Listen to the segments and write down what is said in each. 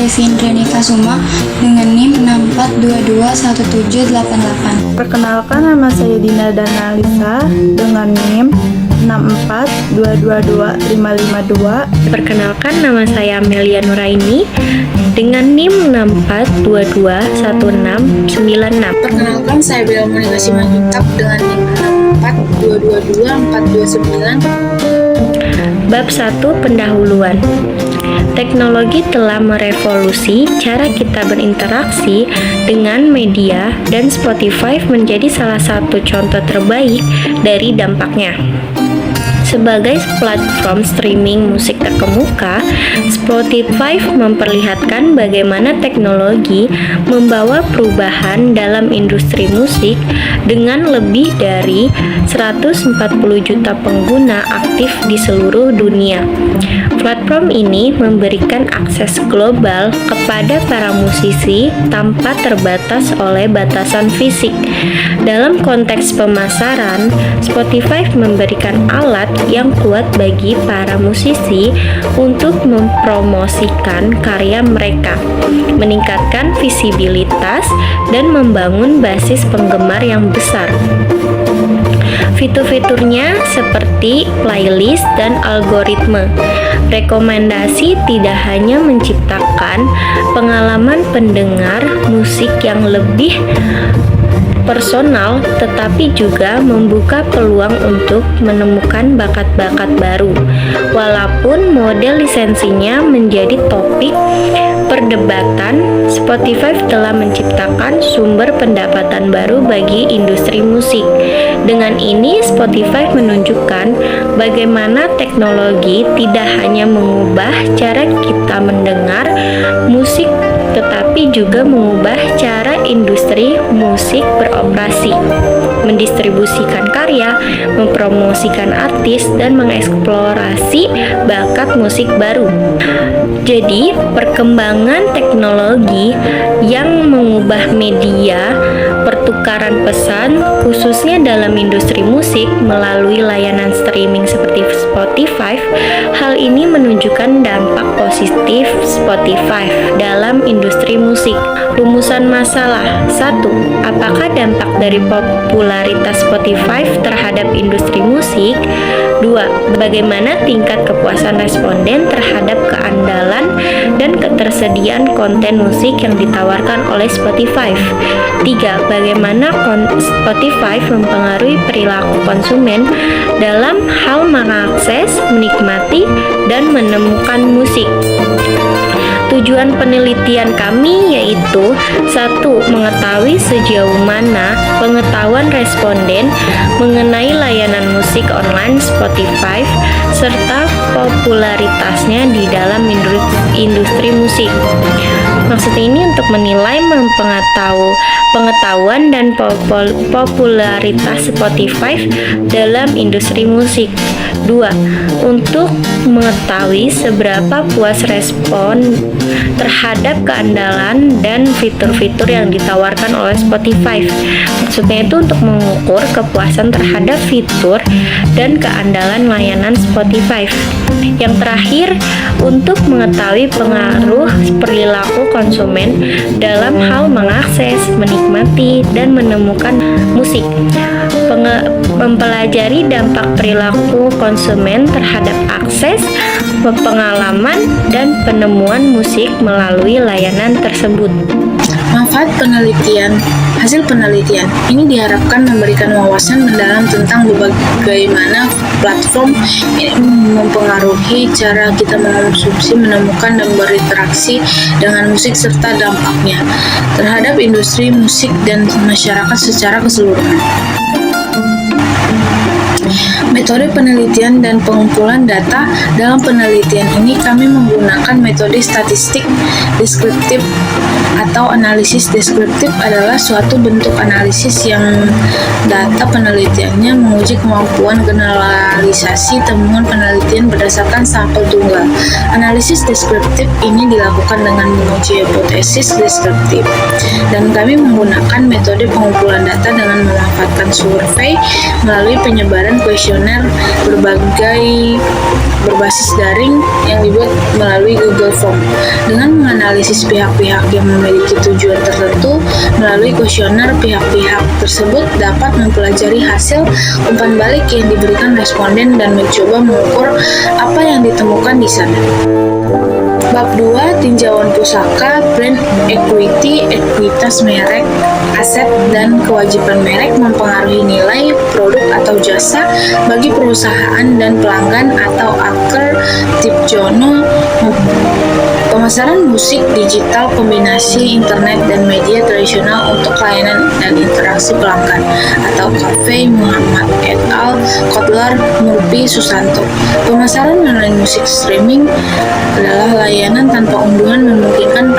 Devi Indrani Kasuma dengan NIM 64221788. Perkenalkan, nama saya Dina Danalisa dengan NIM 64222552. Perkenalkan, nama saya Amelia Nuraini dengan NIM 64221696. Perkenalkan, saya Bella Monika Simanjuntak dengan NIM 64222429. Bab 1. Pendahuluan. Teknologi telah merevolusi cara kita berinteraksi dengan media dan Spotify menjadi salah satu contoh terbaik dari dampaknya. Sebagai platform streaming musik terkemuka, Spotify memperlihatkan bagaimana teknologi membawa perubahan dalam industri musik dengan lebih dari 140 juta pengguna aktif di seluruh dunia. Platform ini memberikan akses global kepada para musisi tanpa terbatas oleh batasan fisik. Dalam konteks pemasaran, Spotify memberikan alat yang kuat bagi para musisi untuk mempromosikan karya mereka, meningkatkan visibilitas, dan membangun basis penggemar yang besar. Fitur-fiturnya seperti playlist dan algoritme rekomendasi tidak hanya menciptakan pengalaman pendengar musik yang lebih personal, tetapi juga membuka peluang untuk menemukan bakat-bakat baru. Walaupun model lisensinya menjadi topik perdebatan, Spotify telah menciptakan sumber pendapatan baru bagi industri musik. Dengan ini, Spotify menunjukkan bagaimana teknologi tidak hanya mengubah cara kita mendengar musik, tetapi juga mengubah cara industri musik beroperasi, mendistribusikan karya, mempromosikan artis, dan mengeksplorasi bakat musik baru. Jadi, perkembangan teknologi yang mengubah media pertukaran pesan, khususnya dalam industri musik melalui layanan streaming seperti Spotify, hal ini menunjukkan dampak positif Spotify dalam industri musik. Rumusan masalah. 1. Apakah dampak dari popularitas Spotify terhadap industri musik? 2. Bagaimana tingkat kepuasan responden terhadap keandalan dan ketersediaan konten musik yang ditawarkan oleh Spotify? 3. Bagaimana Spotify mempengaruhi perilaku konsumen dalam hal mengakses, menikmati, dan menemukan musik? Tujuan penelitian kami yaitu 1. Mengetahui sejauh mana pengetahuan responden mengenai layanan musik online Spotify serta popularitasnya di dalam industri musik. Maksud ini untuk menilai pengetahuan dan popularitas Spotify dalam industri musik. 2. Untuk mengetahui seberapa puas respon terhadap keandalan dan fitur-fitur yang ditawarkan oleh Spotify. Maksudnya itu untuk mengukur kepuasan terhadap fitur dan keandalan layanan Spotify. Yang terakhir, untuk mengetahui pengaruh perilaku konsumen dalam hal mengakses, menikmati, dan menemukan musik. Mempelajari dampak perilaku konsumen terhadap akses, pengalaman, dan penemuan musik melalui layanan tersebut. Manfaat penelitian. Hasil penelitian ini diharapkan memberikan wawasan mendalam tentang bagaimana platform ini mempengaruhi cara kita mengonsumsi, menemukan, dan berinteraksi dengan musik serta dampaknya terhadap industri musik dan masyarakat secara keseluruhan. Metode penelitian dan pengumpulan data. Dalam penelitian ini kami menggunakan metode statistik deskriptif atau analisis deskriptif adalah suatu bentuk analisis yang data penelitiannya menguji kemampuan generalisasi temuan penelitian berdasarkan sampel tunggal. Analisis deskriptif ini dilakukan dengan menguji hipotesis deskriptif, dan kami menggunakan metode pengumpulan data dengan memanfaatkan survei melalui penyebaran kuesioner kuesioner berbasis daring yang dibuat melalui Google Form. Dengan menganalisis pihak-pihak yang memiliki tujuan tertentu melalui kuesioner, pihak-pihak tersebut dapat mempelajari hasil umpan balik yang diberikan responden dan mencoba mengukur apa yang ditemukan di sana. Bab 2, tinjauan pusaka, brand equity, ekuitas merek, aset, dan kewajiban merek mempengaruhi nilai produk atau jasa bagi perusahaan dan pelanggan atau Aker Tipjono. Pemasaran musik digital kombinasi internet dan media tradisional untuk layanan dan interaksi pelanggan atau Cafe Muhammad et al. Kotler Murphy Susanto. Pemasaran online musik streaming adalah layanan tanpa unduhan memungkinkan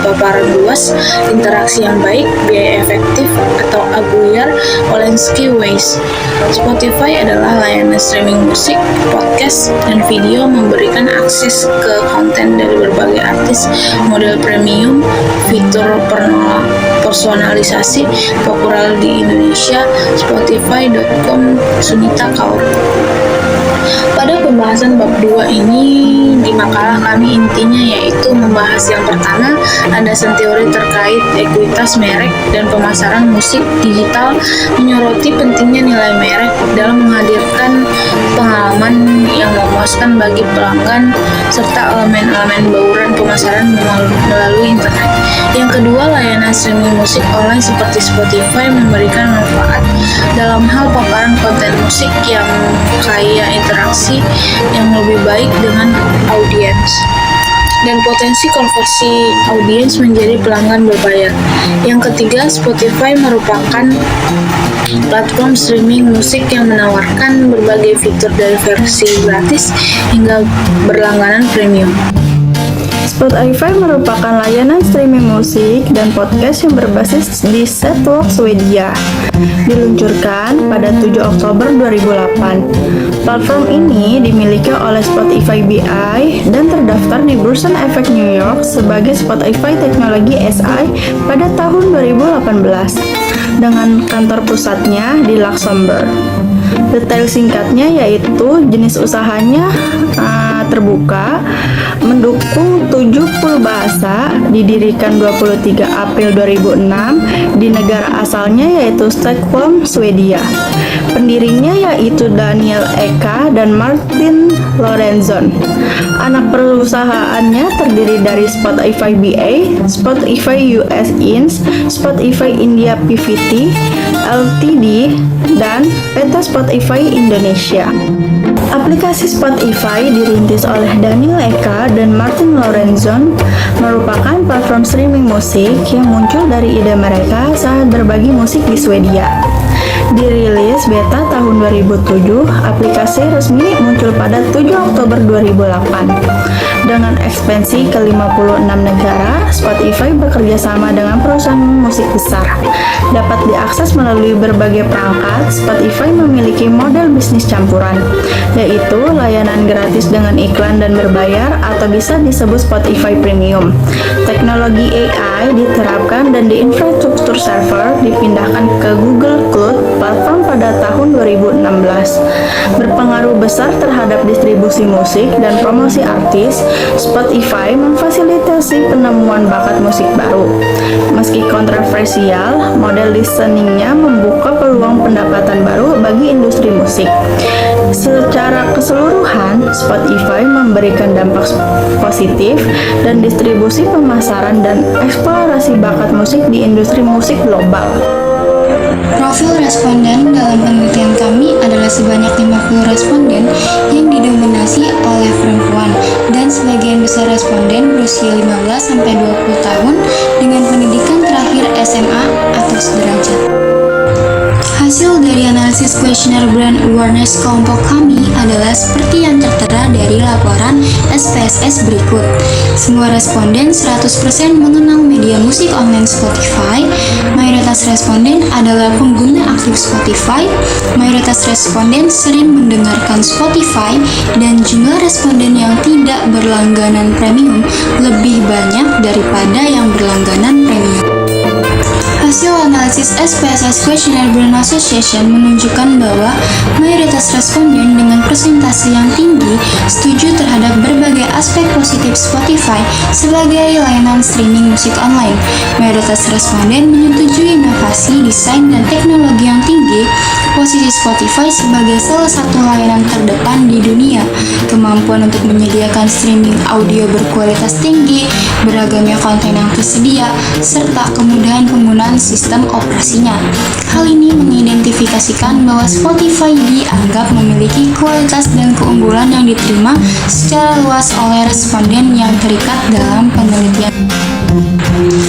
paparan luas, interaksi yang baik, biaya efektif atau Aguiar Olensky Ways. Spotify adalah layanan streaming musik, podcast, dan video memberikan akses ke konten dari berbagai artis, model premium, fitur personalisasi populer di Indonesia. Spotify.com Sunita Kaur. Pada pembahasan bab 2 ini di makalah kami intinya yaitu membahas yang pertama, landasan teori terkait ekuitas merek dan pemasaran musik digital, menyoroti pentingnya nilai merek dalam menghadirkan pengalaman yang memuaskan bagi pelanggan serta elemen-elemen bauran pemasaran melalui internet. Yang kedua, layanan streaming musik online seperti Spotify memberikan manfaat dalam hal paparan konten musik yang kaya interaksi yang lebih baik dengan audiens dan potensi konversi audiens menjadi pelanggan berbayar. Yang ketiga, Spotify merupakan platform streaming musik yang menawarkan berbagai fitur dari versi gratis hingga berlangganan premium. Spotify merupakan layanan streaming musik dan podcast yang berbasis di Setwork Swedia. Diluncurkan pada 7 Oktober 2008. Platform ini dimiliki oleh Spotify BI dan terdaftar di Bursa Efek New York sebagai Spotify Teknologi SI pada tahun 2018 dengan kantor pusatnya di Luxembourg. Detail singkatnya yaitu jenis usahanya terbuka, mendukung 70 bahasa, didirikan 23 April 2006 di negara asalnya yaitu Stockholm, Swedia. Pendirinya yaitu Daniel Eka dan Martin Lorentzon. Anak perusahaannya terdiri dari Spotify BA, Spotify US Inc., Spotify India PVT, Ltd, dan PT Spotify Indonesia. Aplikasi Spotify dirintis oleh Daniel Eka dan Martin Lorentzon merupakan platform streaming musik yang muncul dari ide mereka saat berbagi musik di Swedia. Dirilis beta tahun 2007, aplikasi resmi muncul pada 7 Oktober 2008. Dengan ekspansi ke 56 negara, Spotify bekerja sama dengan perusahaan musik besar. Dapat diakses melalui berbagai perangkat, Spotify memiliki model bisnis campuran, yaitu layanan gratis dengan iklan dan berbayar atau bisa disebut Spotify Premium. Teknologi AI diterapkan dan di infrastruktur server dipindahkan ke Google Cloud Platform pada tahun 2016. Berpengaruh besar terhadap distribusi musik dan promosi artis, Spotify memfasilitasi penemuan bakat musik baru. Meski kontroversial, model listeningnya membuka peluang pendapatan baru bagi industri musik. Secara keseluruhan, Spotify memberikan dampak positif dan distribusi pemasaran dan eksplorasi bakat musik di industri musik global. Profil responden dalam penelitian kami adalah sebanyak 50 responden yang didominasi oleh perempuan dan sebagian besar responden berusia 15-20 tahun dengan pendidikan terakhir SMA atau sederajat. Hasil dari analisis kuesioner brand awareness kelompok kami adalah seperti yang tertera dari laporan SPSS berikut. Semua responden 100% mengenal media musik online Spotify. Mayoritas responden adalah pengguna aktif Spotify. Mayoritas responden sering mendengarkan Spotify dan jumlah responden yang tidak berlangganan premium lebih banyak daripada yang berlangganan premium. Hasil analisis SPSS Questionnaire Brand Association menunjukkan bahwa mayoritas mayoritas responden dengan persentase yang tinggi setuju terhadap berbagai aspek positif Spotify sebagai layanan streaming musik online. Mayoritas responden menyetujui inovasi, desain, dan teknologi yang tinggi, posisi Spotify sebagai salah satu layanan terdepan di dunia, kemampuan untuk menyediakan streaming audio berkualitas tinggi, beragamnya konten yang tersedia, serta kemudahan penggunaan sistem operasinya. Hal ini mengidentifikasikan bahwa Spotify dianggap memiliki kualitas dan keunggulan yang diterima secara luas oleh responden yang terikat dalam penelitian.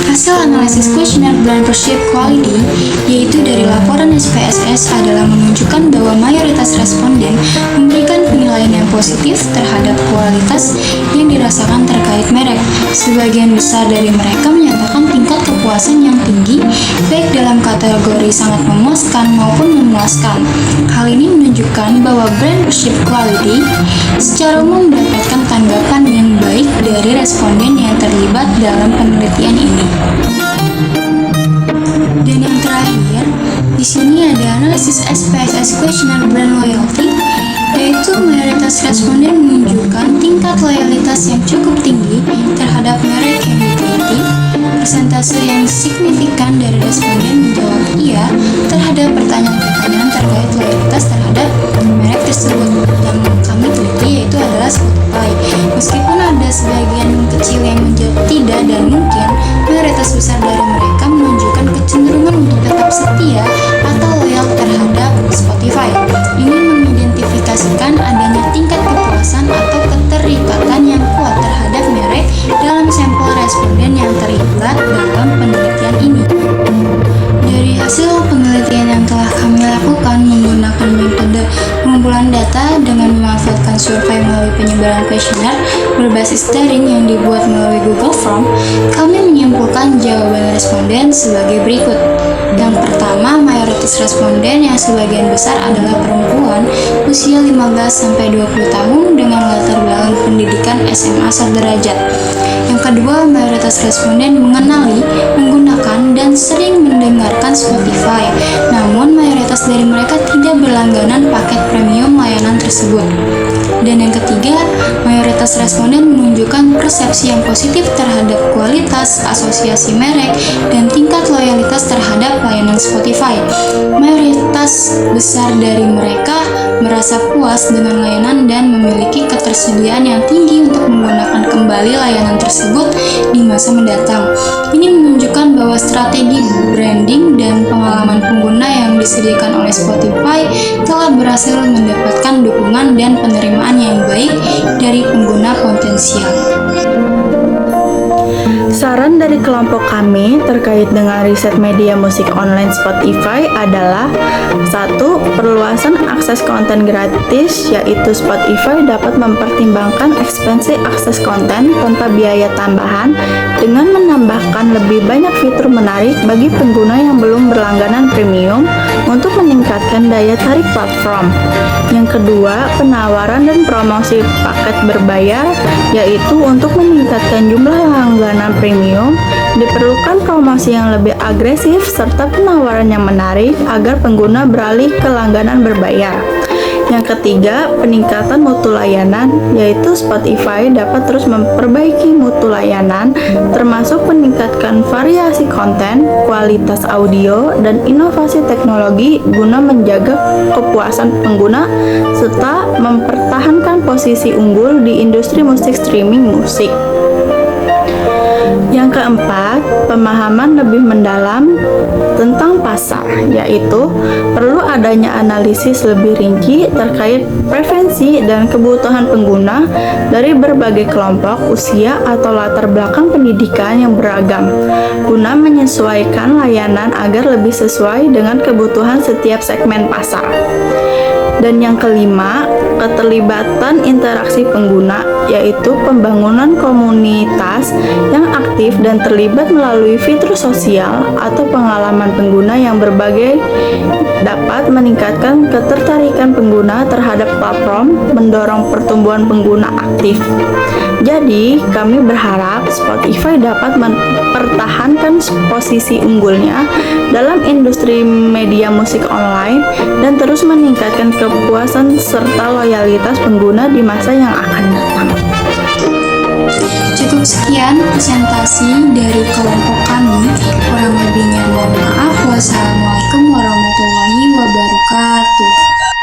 Hasil analisis kuesioner brand perceived quality, yaitu dari laporan SPSS, adalah menunjukkan bahwa mayoritas responden memberikan penilaian yang positif terhadap kualitas yang dirasakan terkait merek. Sebagian besar dari mereka menyatakan tingkat kepuasan yang tinggi, baik dalam kategori sangat memuaskan maupun memuaskan. Hal ini menunjukkan bahwa brand perceived quality secara umum mendapatkan tanggapan yang baik dari responden yang terlibat dalam penelitian ini. Dan yang terakhir, di sini ada analisis SPSS Questionnaire Brand Loyalty, yaitu mayoritas responden menunjukkan tingkat loyalitas yang cukup tinggi terhadap merek yang diteliti. Persentase yang signifikan dari responden menjawab iya terhadap pertanyaan-pertanyaan terkait loyalitas terhadap merek tersebut yang kami teliti, yaitu adalah Spotify. Meskipun ada sebagian kecil yang menjawab tidak dan mungkin, mayoritas besar dari mereka menunjukkan kecenderungan untuk tetap setia atau loyal terhadap Spotify. Ini mengidentifikasikan adanya tingkat kepuasan atau keterikatan yang kuat terhadap merek dalam sampel responden yang terlibat dalam penelitian ini. Dari hasil penelitian yang telah kami lakukan menggunakan metode pengumpulan data dengan memanfaatkan survei melalui penyebaran kuesioner berbasis daring yang dibuat melalui Google Form, kami menyimpulkan jawaban responden sebagai berikut. Yang pertama, mayoritas responden yang sebagian besar adalah perempuan usia 15-20 tahun dengan latar belakang pendidikan SMA sederajat. Yang kedua, mayoritas responden mengenali, menggunakan, dan sering mendengarkan Spotify. Namun, mayoritas dari mereka tidak berlangganan paket premium layanan tersebut. Dan yang ketiga, mayoritas responden menunjukkan persepsi yang positif terhadap kualitas, asosiasi merek, dan tingkat loyalitas terhadap layanan Spotify. Mayoritas besar dari mereka merasa puas dengan layanan dan memiliki ketersediaan yang tinggi untuk menggunakan kembali layanan tersebut di masa mendatang. Ini menunjukkan bahwa strategi branding dan pengalaman pengguna yang disediakan oleh Spotify telah berhasil mendapatkan dukungan dan penerimaan yang baik dari pengguna potensial. Saran dari kelompok kami terkait dengan riset media musik online Spotify adalah 1. Perluasan akses konten gratis, yaitu Spotify dapat mempertimbangkan ekspansi akses konten tanpa biaya tambahan dengan menambahkan lebih banyak fitur menarik bagi pengguna yang belum berlangganan premium untuk meningkatkan daya tarik platform. Yang kedua, penawaran dan promosi paket berbayar, yaitu untuk meningkatkan jumlah langganan premium, diperlukan promosi yang lebih agresif serta penawaran yang menarik agar pengguna beralih ke langganan berbayar. Yang ketiga, peningkatan mutu layanan, yaitu Spotify dapat terus memperbaiki mutu layanan, termasuk meningkatkan variasi konten, kualitas audio, dan inovasi teknologi guna menjaga kepuasan pengguna serta mempertahankan posisi unggul di industri musik streaming musik. Yang keempat, pemahaman lebih mendalam tentang pasar, yaitu perlu adanya analisis lebih rinci terkait preferensi dan kebutuhan pengguna dari berbagai kelompok usia atau latar belakang pendidikan yang beragam, guna menyesuaikan layanan agar lebih sesuai dengan kebutuhan setiap segmen pasar. Dan yang kelima, keterlibatan interaksi pengguna, yaitu pembangunan komunitas yang aktif dan terlibat melalui fitur sosial atau pengalaman pengguna yang berbagai dapat meningkatkan ketertarikan pengguna terhadap platform, mendorong pertumbuhan pengguna aktif. Jadi, kami berharap Spotify dapat mempertahankan posisi unggulnya dalam industri media musik online dan terus meningkatkan kepuasan serta loyalitas pengguna di masa yang akan datang. Cukup sekian presentasi dari kelompok kami. Kurang lebihnya mohon maaf. Wassalamualaikum